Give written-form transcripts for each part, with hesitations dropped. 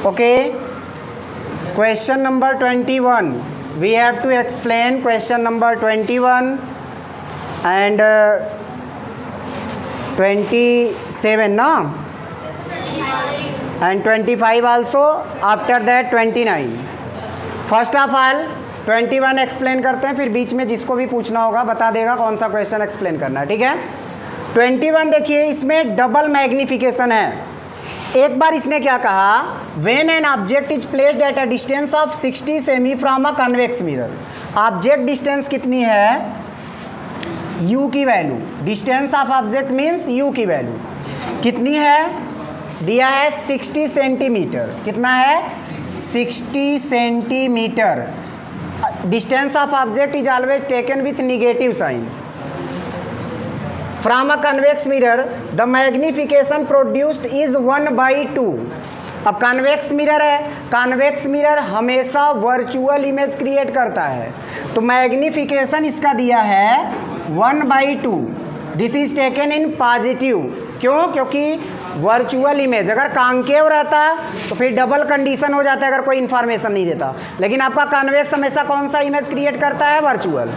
Okay, question number 21 we have to explain question number 21 and 27 ना, and 25 also, after that 29. First of all 21 explain करते हैं, फिर बीच में जिसको भी पूछना होगा बता देगा कौन सा क्वेश्चन एक्सप्लेन करना है, ठीक है। 21 देखिए, इसमें डबल मैग्निफिकेशन है। एक बार इसने क्या कहा, when an object is placed at a distance of 60 cm from a convex mirror. Object distance कितनी है, u की value, distance of object means u की वैल्यू कितनी है, दिया है 60 सेंटीमीटर। कितना है, 60 centimetre. Distance of object is always taken with negative sign from a convex mirror. The magnification produced is 1/2। अब कन्वेक्स मिरर है, कन्वेक्स मिरर हमेशा वर्चुअल इमेज क्रिएट करता है, तो मैग्निफिकेशन इसका दिया है 1/2। This is taken in positive. क्यों, क्योंकि वर्चुअल इमेज अगर कॉन्केव रहता तो फिर डबल कंडीशन हो जाता है अगर कोई इन्फॉर्मेशन नहीं देता, लेकिन आपका कन्वेक्स हमेशा कौन सा इमेज क्रिएट करता है, वर्चुअल।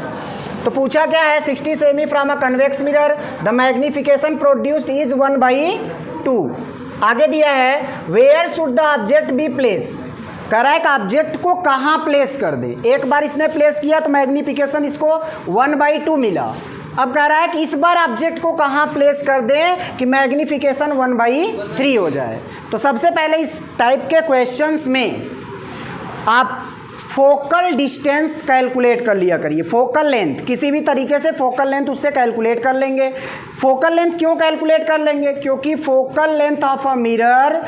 तो पूछा क्या है, 60 cm from a convex mirror, the magnification produced is 1/2। आगे दिया है where should the object be place. कह रहा है कि ऑब्जेक्ट को कहाँ प्लेस कर दे। एक बार इसने प्लेस किया तो मैग्निफिकेशन इसको 1/2 मिला। अब कह रहा है कि इस बार ऑब्जेक्ट को कहाँ प्लेस कर दें कि मैग्निफिकेशन 1/3 हो जाए। तो सबसे पहले इस टाइप के क्वेश्चंस में आप फोकल डिस्टेंस कैलकुलेट कर लिया करिए। फोकल लेंथ, किसी भी तरीके से फोकल लेंथ उससे कैलकुलेट कर लेंगे। फोकल लेंथ क्यों कैलकुलेट कर लेंगे, क्योंकि focal length of a mirror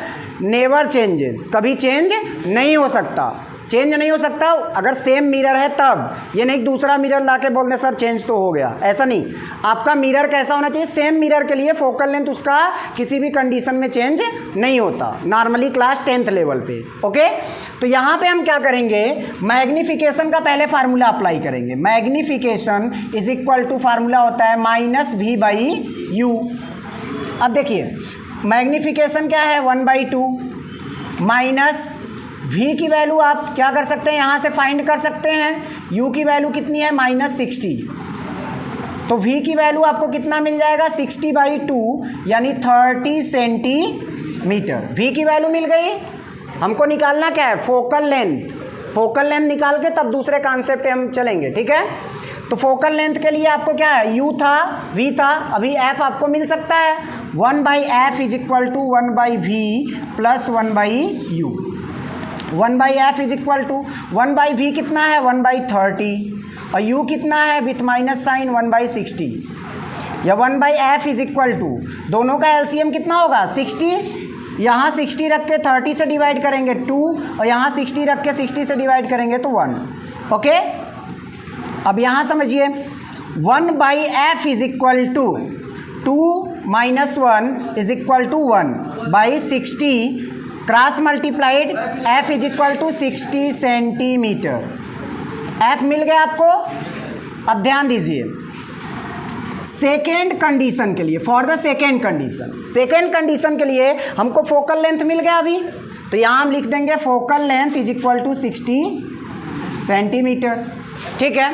never changes, कभी चेंज नहीं हो सकता। चेंज नहीं हो सकता अगर सेम मिरर है तब, ये नहीं दूसरा मिरर लाके बोल दे सर चेंज तो हो गया, ऐसा नहीं। आपका मिरर कैसा होना चाहिए, सेम मिरर के लिए फोकल लेंथ उसका किसी भी कंडीशन में चेंज नहीं होता, नॉर्मली क्लास 10th लेवल पे। ओके, तो यहाँ पे हम क्या करेंगे, मैग्निफिकेशन का पहले फार्मूला अप्लाई करेंगे। Magnification is equal to formula होता है -v/u। अब देखिए मैग्निफिकेशन क्या है, 1/2 माइनस v की वैल्यू आप क्या कर सकते हैं, यहाँ से फाइंड कर सकते हैं। u की वैल्यू कितनी है, -60। तो v की वैल्यू आपको कितना मिल जाएगा, 60/2 यानी 30 सेंटीमीटर। v की वैल्यू मिल गई। हमको निकालना क्या है, फोकल लेंथ। फोकल लेंथ निकाल के तब दूसरे कॉन्सेप्ट पे हम चलेंगे, ठीक है। तो फोकल लेंथ के लिए आपको क्या है, u था, v था, अभी f आपको मिल सकता है। 1/f is equal to 1/v plus 1/u। 1/f is equal to 1/v कितना है, 1/30, और u कितना है विथ माइनस साइन 1/60, या 1/f इज इक्वल टू, दोनों का एलसीएम कितना होगा 60। यहाँ 60 रख के 30 से डिवाइड करेंगे 2, और यहाँ 60 रख के 60 से डिवाइड करेंगे तो 1। ओके, अब यहाँ समझिए 1/f is equal to 2 - 1 is equal to 1/60 cross multiplied f is equal to 60 centimetre. f मिल गया आपको। अब ध्यान दीजिए सेकेंड कंडीशन के लिए, for the second condition, second condition के लिए हमको फोकल लेंथ मिल गया अभी, तो यहाँ हम लिख देंगे focal length is equal to 60 centimetre, ठीक है।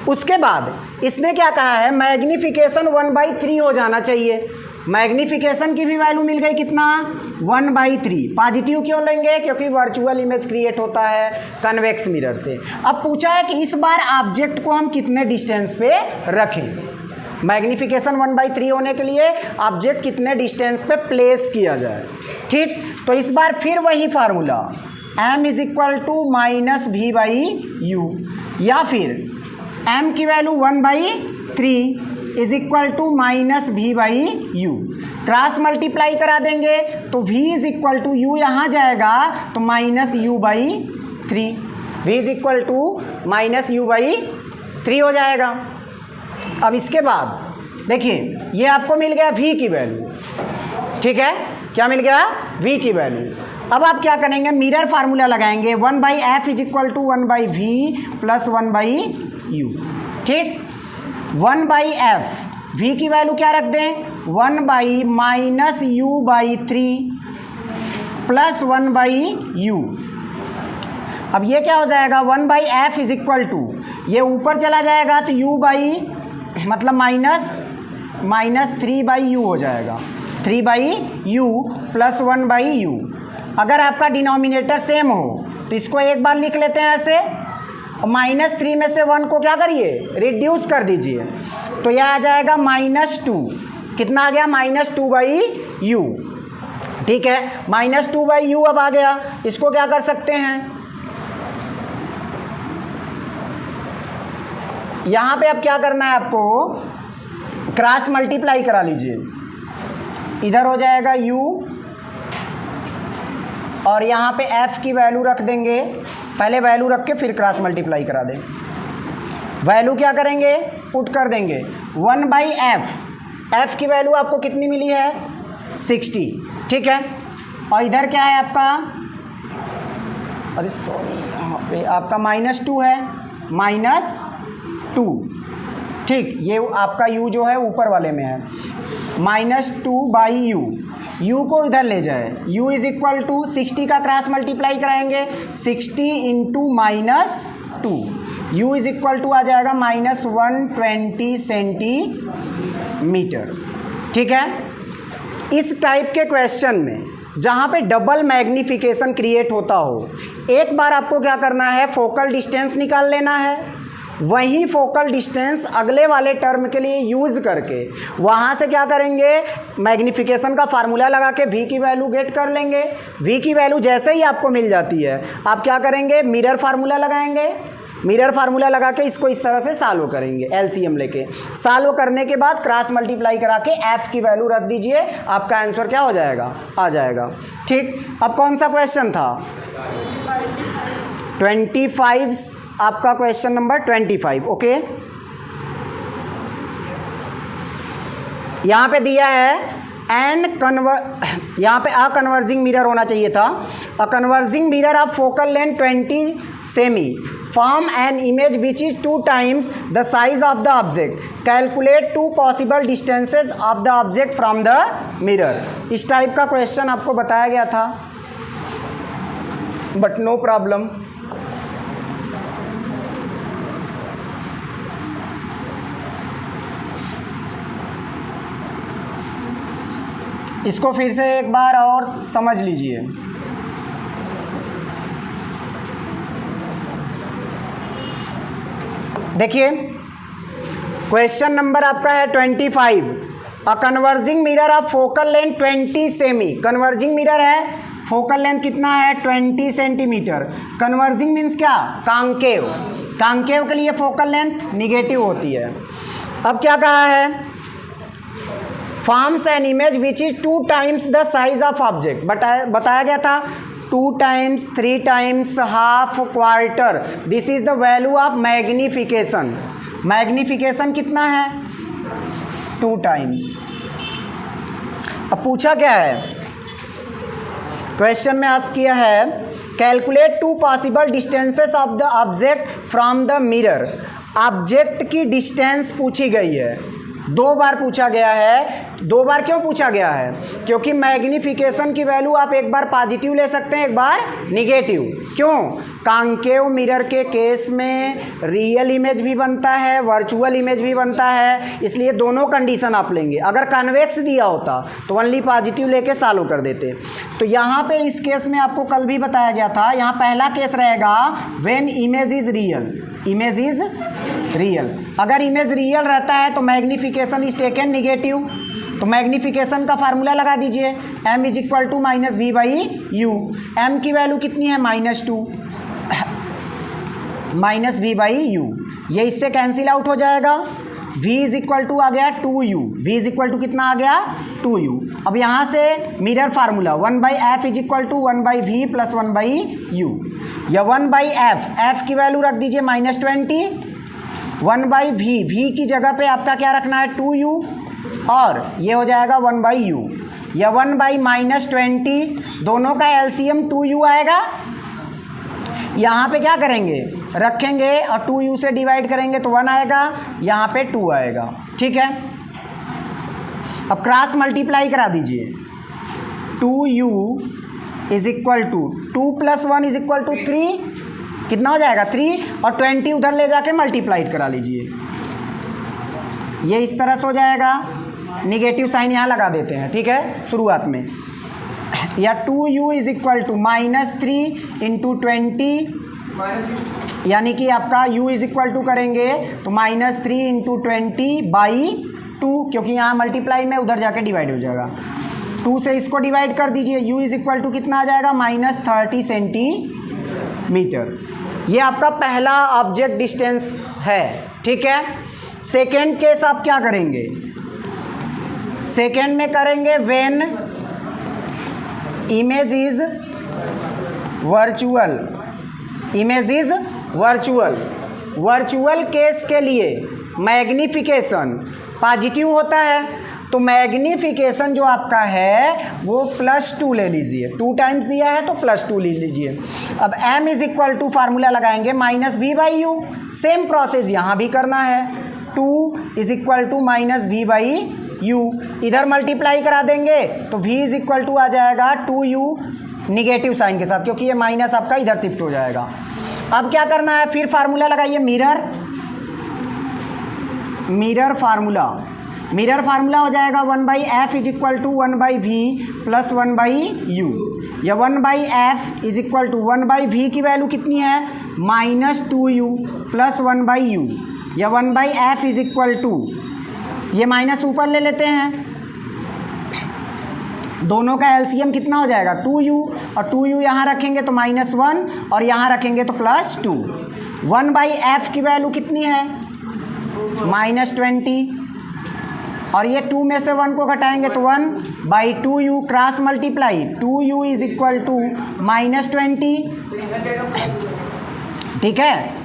उसके बाद इसने क्या कहा है, मैग्निफिकेशन 1/3 हो जाना चाहिए। मैग्निफिकेशन की भी वैल्यू मिल गई कितना, 1/3। पॉजिटिव क्यों लेंगे, क्योंकि वर्चुअल इमेज क्रिएट होता है कन्वेक्स मिरर से। अब पूछा है कि इस बार ऑब्जेक्ट को हम कितने डिस्टेंस पे रखें। मैग्निफिकेशन 1/3 होने के लिए ऑब्जेक्ट कितने डिस्टेंस पे प्लेस किया जाए, ठीक। तो इस बार फिर वही formula m is equal to -v/u, या फिर m की value 1/3 is equal to -v/u। Cross multiply करा देंगे तो v is equal to u यहाँ जाएगा तो -u/3, v is equal to -u/3 हो जाएगा। अब इसके बाद देखिए ये आपको मिल गया v की वैल्यू, ठीक है। क्या मिल गया, v की वैल्यू। अब आप क्या करेंगे, मिरर फार्मूला लगाएंगे, 1/f is equal to 1/v plus 1/u, ठीक। 1/f, v की वैल्यू क्या रख दें, 1/-u/3 प्लस 1/u। अब ये क्या हो जाएगा, 1/f इज इक्वल टू, ये ऊपर चला जाएगा तो u बाई मतलब माइनस 3/u हो जाएगा, 3/u प्लस 1/u। अगर आपका डिनोमिनेटर सेम हो तो इसको एक बार लिख लेते हैं ऐसे, और -3 में से 1 को क्या करिए, रिड्यूस कर दीजिए, तो यह आ जाएगा -2। कितना आ गया, -2/u। ठीक है, -2/u अब आ गया, इसको क्या कर सकते हैं, यहाँ पे अब क्या करना है आपको, क्रॉस मल्टीप्लाई करा लीजिए। इधर हो जाएगा u और यहाँ पे f की वैल्यू रख देंगे, पहले वैल्यू रख के फिर क्रॉस मल्टीप्लाई करा दें। वैल्यू क्या करेंगे, पुट कर देंगे 1/f, f की वैल्यू आपको कितनी मिली है, 60। ठीक है, और इधर क्या है आपका, अरे सॉरी यहाँ पे आपका -2 है, -2। ठीक, ये आपका u जो है ऊपर वाले में है, -2/u, u को इधर ले जाए, u इज इक्वल टू 60 का क्रॉस मल्टीप्लाई कराएंगे, 60 into -2, u is equal to आ जाएगा -120 सेंटीमीटर। ठीक है, इस टाइप के क्वेश्चन में जहाँ पे डबल मैग्नीफिकेशन क्रिएट होता हो, एक बार आपको क्या करना है, फोकल डिस्टेंस निकाल लेना है, वही फोकल डिस्टेंस अगले वाले टर्म के लिए यूज़ करके वहाँ से क्या करेंगे, मैग्नीफिकेशन का फार्मूला लगा के v की वैल्यू गेट कर लेंगे। v की वैल्यू जैसे ही आपको मिल जाती है, आप क्या करेंगे, मिरर फार्मूला लगाएंगे, मिरर फार्मूला लगा के इसको इस तरह से सॉल्व करेंगे, एलसीएम लेके। सॉल्व करने के बाद क्रॉस मल्टीप्लाई करा के f की वैल्यू रख दीजिए, आपका आंसर क्या हो जाएगा, आ जाएगा। ठीक, अब कौन सा क्वेश्चन था, 25, आपका क्वेश्चन नंबर 25। ओके, यहाँ पे दिया है यहाँ पे अ कन्वर्जिंग मिरर होना चाहिए था। A converging mirror of focal length 20 semi form an image which is 2 times the size of the object, calculate 2 possible distances of the object from the mirror. इस टाइप का question आपको बताया गया था, but no problem. इसको फिर से एक बार और समझ लीजिए। देखिए, क्वेश्चन नंबर आपका है 25। A converging mirror of focal length 20 semi, converging mirror है, फोकल लेंथ कितना है, 20 सेंटीमीटर। कन्वर्जिंग मीन्स क्या, कॉन्केव, कॉन्केव के लिए फोकल लेंथ निगेटिव होती है। अब क्या कहा है, forms an image which is 2 times the size of object, बताया गया था 2 times, 3 times, half, quarter, this is the value of magnification. Magnification कितना है, 2 times। अब पूछा क्या है, क्वेश्चन में आस्क किया है, calculate 2 possible distances of the object from the mirror. Object की डिस्टेंस पूछी गई है, 2 बार पूछा गया है। 2 बार क्यों पूछा गया है, क्योंकि मैग्नीफिकेशन की वैल्यू आप एक बार पॉजिटिव ले सकते हैं, एक बार निगेटिव। क्यों, कॉन्केव मिरर के केस में रियल इमेज भी बनता है, वर्चुअल इमेज भी बनता है, इसलिए दोनों कंडीशन आप लेंगे। अगर कन्वेक्स दिया होता तो ओनली पॉजिटिव लेके सॉल्व कर देते। तो यहाँ पे इस केस में आपको कल भी बताया गया था, यहाँ पहला केस रहेगा when image is real, image is real. अगर इमेज रियल रहता है तो मैग्नीफिकेशन इज टेकन निगेटिव, तो मैग्नीफिकेशन का फार्मूला लगा दीजिए, m is equal to -v/u। m की वैल्यू कितनी है, -2, -v/u, ये इससे कैंसिल आउट हो जाएगा। v इज इक्वल टू आ गया 2u, v is equal to कितना आ गया, 2u। अब यहाँ से mirror formula 1/f is equal to 1/v plus 1/u, या 1/f, f की वैल्यू रख दीजिए -20, 1/v, v की जगह पे आपका क्या रखना है, 2u, और ये हो जाएगा 1/u, या 1/-20, दोनों का एलसीएम 2u आएगा। यहाँ पे क्या करेंगे, रखेंगे और 2u से डिवाइड करेंगे तो 1 आएगा, यहाँ पे 2 आएगा। ठीक है, अब क्रॉस मल्टीप्लाई करा दीजिए, 2u is equal to 2 + 1 is equal to 3, कितना हो जाएगा 3, और 20 उधर ले जाके मल्टीप्लाइड करा लीजिए, ये इस तरह से हो जाएगा। निगेटिव साइन यहाँ लगा देते हैं, ठीक है, शुरुआत में। या 2u इज इक्वल टू -3 × 20, यानी कि आपका u इज इक्वल टू करेंगे तो -3 × 20/2, क्योंकि यहाँ मल्टीप्लाई में उधर जाके डिवाइड हो जाएगा। 2 से इसको डिवाइड कर दीजिए, u इज इक्वल टू कितना आ जाएगा -30 सेंटीमीटर। ये आपका पहला ऑब्जेक्ट डिस्टेंस है, ठीक है। सेकेंड केस आप क्या करेंगे, सेकेंड में करेंगे when image is virtual, image is virtual. Virtual case के लिए मैग्नीफिकेशन पॉजिटिव होता है, तो मैग्नीफिकेशन जो आपका है वो +2 ले लीजिए, 2 टाइम्स दिया है तो +2 ले लीजिए। अब m is equal to formula लगाएंगे -v/u, सेम प्रोसेस यहाँ भी करना है, 2 इज इक्वल टू -v/u, इधर मल्टीप्लाई करा देंगे तो v इज इक्वल टू आ जाएगा 2u निगेटिव साइन के साथ, क्योंकि ये माइनस आपका इधर शिफ्ट हो जाएगा। अब क्या करना है, फिर फार्मूला लगाइए मिरर फार्मूला। मिरर फार्मूला हो जाएगा 1/f is equal to 1/v + 1/u, या 1/f is equal to 1/v की वैल्यू कितनी है -2u + 1/u, या 1/f इज इक्वल टू, ये माइनस ऊपर ले लेते हैं, दोनों का एलसीएम कितना हो जाएगा 2u, और 2u यहाँ रखेंगे तो -1, और यहाँ रखेंगे तो +2। 1/f की वैल्यू कितनी है -20, और ये 2 में से 1 को घटाएंगे तो 1/2u, cross multiply 2u is equal to -20, ठीक है।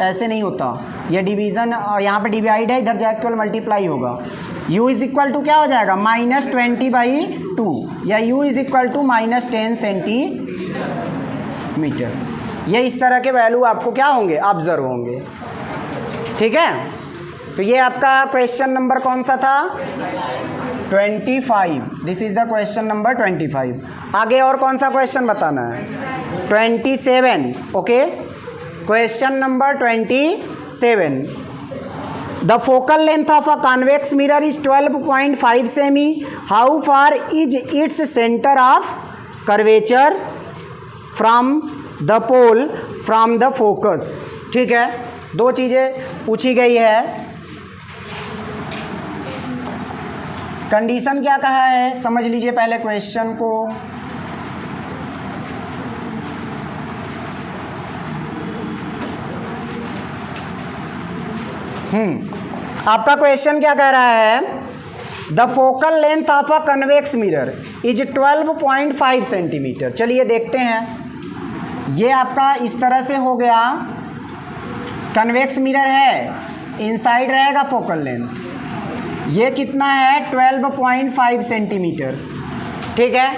ऐसे नहीं होता, ये डिवीज़न और यहाँ पे डिवाइड है, इधर जाके केवल मल्टीप्लाई होगा। u इज इक्वल टू क्या हो जाएगा -20/2, या u is equal to -10 centimetre. ये इस तरह के वैल्यू आपको क्या होंगे, ऑब्जर्व होंगे, ठीक है। तो ये आपका क्वेश्चन नंबर कौन सा था 25, this is the question number 25। आगे और कौन सा क्वेश्चन बताना है 27, okay. Question number 27, the focal length of a convex mirror is 12.5 cm, how far is its centre of curvature from the pole from the focus, ठीक है। 2 चीज़ें पूछी गई है, कंडीशन क्या कहा है समझ लीजिए पहले क्वेश्चन को। आपका क्वेश्चन क्या कह रहा है, the focal length of a convex mirror is 12.5 centimetre. चलिए देखते हैं, ये आपका इस तरह से हो गया, कन्वेक्स मिरर है, इनसाइड रहेगा फोकल लेंथ, ये कितना है 12.5 सेंटीमीटर, ठीक है,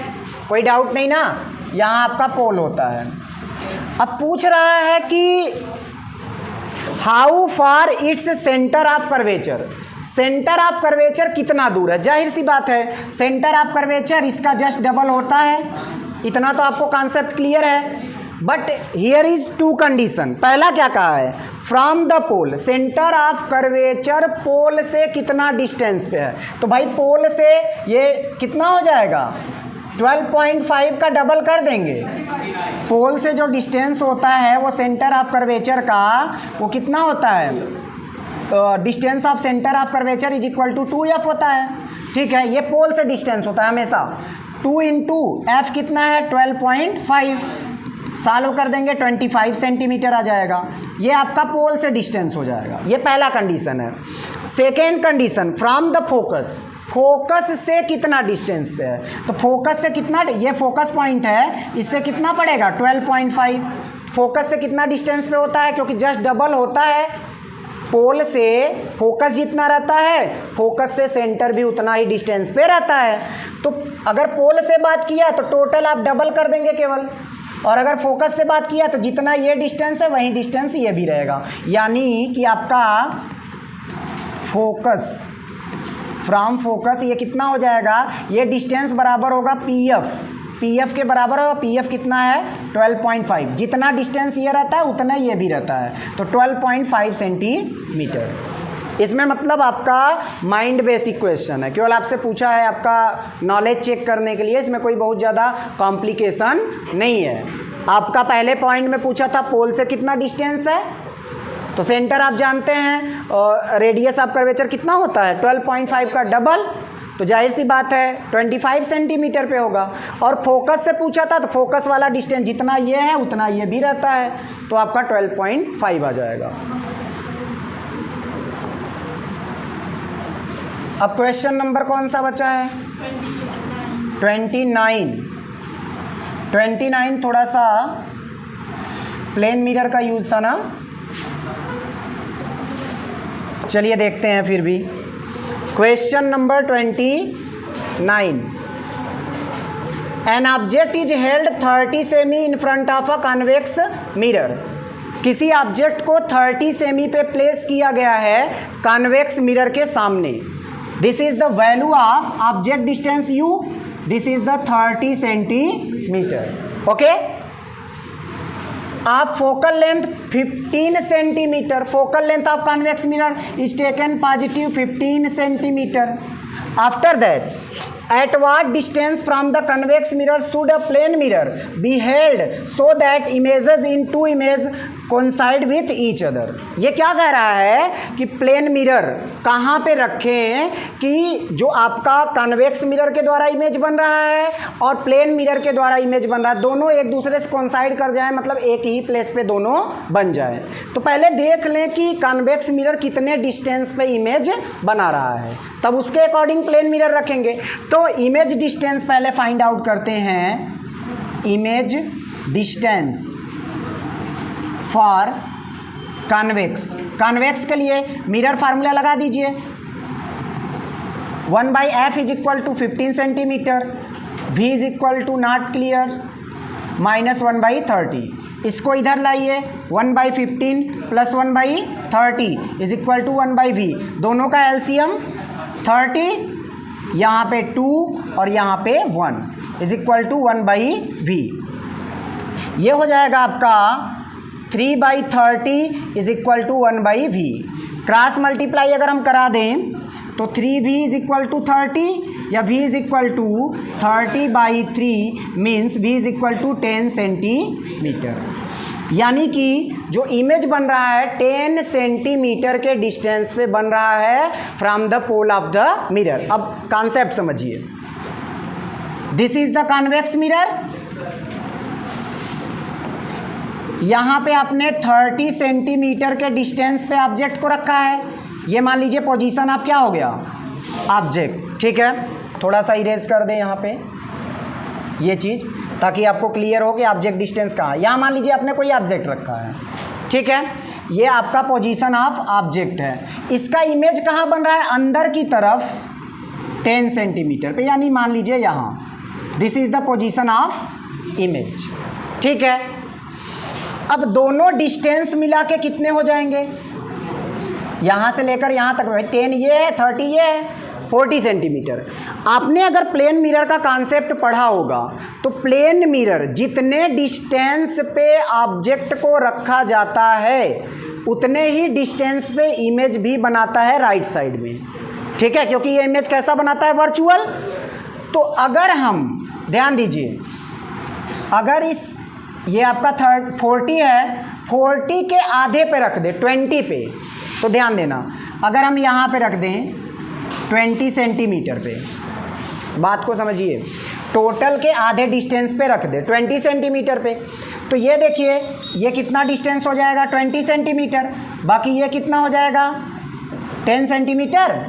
कोई डाउट नहीं ना। यहाँ आपका पोल होता है। अब पूछ रहा है कि how far it's centre of curvature, centre of curvature कितना दूर है। जाहिर सी बात है सेंटर ऑफ कर्वेचर इसका जस्ट डबल होता है, इतना तो आपको कॉन्सेप्ट क्लियर है। But here is 2 condition. पहला क्या कहा है, from the pole, centre of curvature pole से कितना डिस्टेंस पे है। तो भाई पोल से ये कितना हो जाएगा 12.5 का डबल कर देंगे। पोल से जो डिस्टेंस होता है वो सेंटर ऑफ कर्वेचर का वो कितना होता है, distance of centre of curvature is equal to 2f होता है, ठीक है। ये पोल से डिस्टेंस होता है हमेशा। 2 × f कितना है 12.5, सॉल्व कर देंगे 25 सेंटीमीटर आ जाएगा। ये आपका पोल से डिस्टेंस हो जाएगा, ये पहला कंडीशन है। Second condition, from the focus, focus से कितना डिस्टेंस पे है। तो फोकस से कितना, ये फोकस पॉइंट है, इससे कितना पड़ेगा 12.5। फोकस से कितना डिस्टेंस पे होता है, क्योंकि जस्ट डबल होता है। पोल से फोकस जितना रहता है, फोकस से सेंटर भी उतना ही डिस्टेंस पे रहता है। तो अगर पोल से बात किया तो टोटल आप डबल कर देंगे केवल, और अगर फोकस से बात किया तो जितना ये डिस्टेंस है वही डिस्टेंस ये भी रहेगा। यानी कि आपका फोकस, फ्रॉम फोकस ये कितना हो जाएगा, ये डिस्टेंस बराबर होगा PF, PF के बराबर होगा। PF कितना है 12.5, जितना डिस्टेंस ये रहता है उतना ये भी रहता है, तो 12.5 सेंटीमीटर। इसमें मतलब आपका माइंड बेसिक क्वेश्चन है, केवल आपसे पूछा है आपका नॉलेज चेक करने के लिए, इसमें कोई बहुत ज़्यादा कॉम्प्लिकेशन नहीं है। आपका पहले पॉइंट में पूछा था पोल से कितना डिस्टेंस है, तो सेंटर आप जानते हैं और रेडियस ऑफ कर्वेचर कितना होता है 12.5 का डबल, तो जाहिर सी बात है 25 सेंटीमीटर पे होगा। और फोकस से पूछा था तो फोकस वाला डिस्टेंस जितना ये है उतना ये भी रहता है, तो आपका 12.5 आ जाएगा। अब क्वेश्चन नंबर कौन सा बचा है 29 थोड़ा सा प्लेन मिरर का यूज़ था ना, चलिए देखते हैं फिर भी। Question number 29, N object is held 30 semi in front of a convex mirror. किसी ऑब्जेक्ट को 30 सेमी पे प्लेस किया गया है कॉन्वेक्स मिरर के सामने। This is the value of object distance u, this is the 30 centimetre. Okay, आप focal length 15 centimetre, focal length of convex mirror is taken positive 15 centimetre. After that at what distance from the convex mirror should a plane mirror be held so that images in two images coincide with each other। ये क्या कह रहा है कि plane mirror कहाँ पे रखें कि जो आपका कन्वेक्स मिरर के द्वारा इमेज बन रहा है और प्लेन मिरर के द्वारा इमेज बन रहा है, दोनों एक दूसरे से कोइंसाइड कर जाए, मतलब एक ही प्लेस पे दोनों बन जाए। तो पहले देख लें कि कन्वेक्स मिरर कितने डिस्टेंस पे इमेज बना रहा है, तब उसके अकॉर्डिंग प्लेन मिरर रखेंगे। तो इमेज डिस्टेंस पहले फाइंड आउट करते हैं, image distance for convex. Convex के लिए मिरर फार्मूला लगा दीजिए, 1/f is equal to 15 centimetre, v is equal to not clear -1/30। इसको इधर लाइए, 1/15 plus 1/30 is equal to 1/v। दोनों का एलसीएम 30, यहाँ पे 2 और यहाँ पे 1 इज इक्वल टू 1/v। ये हो जाएगा आपका 3/30 is equal to 1/v। Cross multiply अगर हम करा दें तो 3v इज इक्वल टू 30 या v is equal to 30/3 means v is equal to 10 centimetre. यानी कि जो इमेज बन रहा है 10 सेंटीमीटर के डिस्टेंस पे बन रहा है from the pole of the mirror. अब कॉन्सेप्ट समझिए, this is the convex mirror, यहाँ पे आपने 30 सेंटीमीटर के डिस्टेंस पे ऑब्जेक्ट को रखा है। ये मान लीजिए पोजीशन आप क्या हो गया ऑब्जेक्ट, ठीक है। थोड़ा सा इरेज कर दें यहाँ पे ये चीज़, ताकि आपको क्लियर हो कि ऑब्जेक्ट डिस्टेंस कहाँ है। यहाँ मान लीजिए आपने कोई ऑब्जेक्ट रखा है, ठीक है, ये आपका पोजीशन ऑफ ऑब्जेक्ट है। इसका इमेज कहाँ बन रहा है, अंदर की तरफ 10 सेंटीमीटर पे, यानी मान लीजिए यहाँ, this is the position of image, ठीक है। अब दोनों डिस्टेंस मिला के कितने हो जाएंगे, यहाँ से लेकर यहाँ तक 10 ये है, 30 ये है, 40 सेंटीमीटर। आपने अगर प्लेन मिरर का कॉन्सेप्ट पढ़ा होगा तो प्लेन मिरर जितने डिस्टेंस पे ऑब्जेक्ट को रखा जाता है उतने ही डिस्टेंस पे इमेज भी बनाता है राइट साइड में, ठीक है, क्योंकि ये इमेज कैसा बनाता है, वर्चुअल। तो अगर हम ध्यान दीजिए, अगर इस ये आपका 40 है, 40 के आधे पे रख दे 20 पे, तो ध्यान देना, अगर हम यहाँ पे रख दें 20 सेंटीमीटर पे, बात को समझिए, टोटल के आधे डिस्टेंस पे रख दे 20 सेंटीमीटर पे, तो ये देखिए ये कितना डिस्टेंस हो जाएगा 20 सेंटीमीटर, बाकी ये कितना हो जाएगा 10 सेंटीमीटर।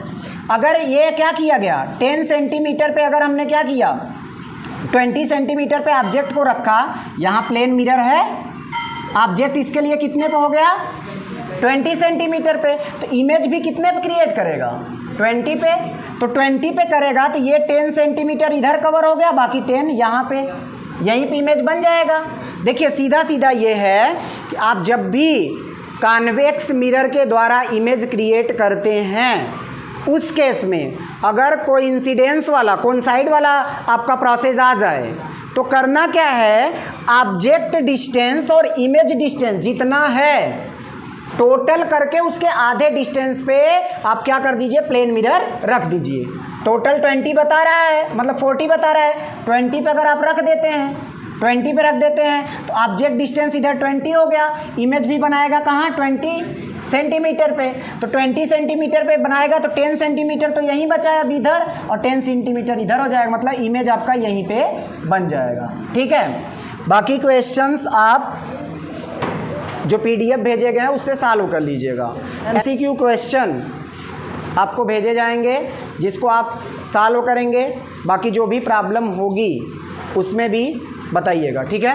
अगर ये क्या किया गया 10 सेंटीमीटर पे, अगर हमने क्या किया 20 सेंटीमीटर पे ऑब्जेक्ट को रखा, यहाँ प्लेन मिरर है, ऑब्जेक्ट इसके लिए कितने पे हो गया 20 सेंटीमीटर पे, तो इमेज भी कितने पे क्रिएट करेगा 20 पे, तो 20 पे करेगा तो ये 10 सेंटीमीटर इधर कवर हो गया, बाकी 10 यहाँ पे, यहीं पे इमेज बन जाएगा। देखिए सीधा सीधा ये है कि आप जब भी कॉन्वेक्स मिरर के द्वारा इमेज क्रिएट करते हैं उस केस में अगर कोइंसिडेंस वाला कोइंसाइड वाला आपका प्रोसेस आ जाए तो करना क्या है, ऑब्जेक्ट डिस्टेंस और इमेज डिस्टेंस जितना है टोटल करके उसके आधे डिस्टेंस पे आप क्या कर दीजिए, प्लेन मिरर रख दीजिए। टोटल 20 बता रहा है, मतलब 40 बता रहा है, 20 पे अगर आप रख देते हैं, 20 पे रख देते हैं तो ऑब्जेक्ट डिस्टेंस इधर 20 हो गया, इमेज भी बनाएगा कहाँ, 20 सेंटीमीटर पे। तो 20 सेंटीमीटर पे बनाएगा तो 10 सेंटीमीटर तो यहीं बचा है अब इधर, और 10 सेंटीमीटर इधर हो जाएगा, मतलब इमेज आपका यहीं पे बन जाएगा। ठीक है, बाकी क्वेश्चंस आप जो PDF भेजे गए हैं उससे सॉल्व कर लीजिएगा। MCQ क्वेश्चन आपको भेजे जाएंगे जिसको आप सॉल्व करेंगे, बाकी जो भी प्रॉब्लम होगी उसमें भी बताइएगा। ठीक है।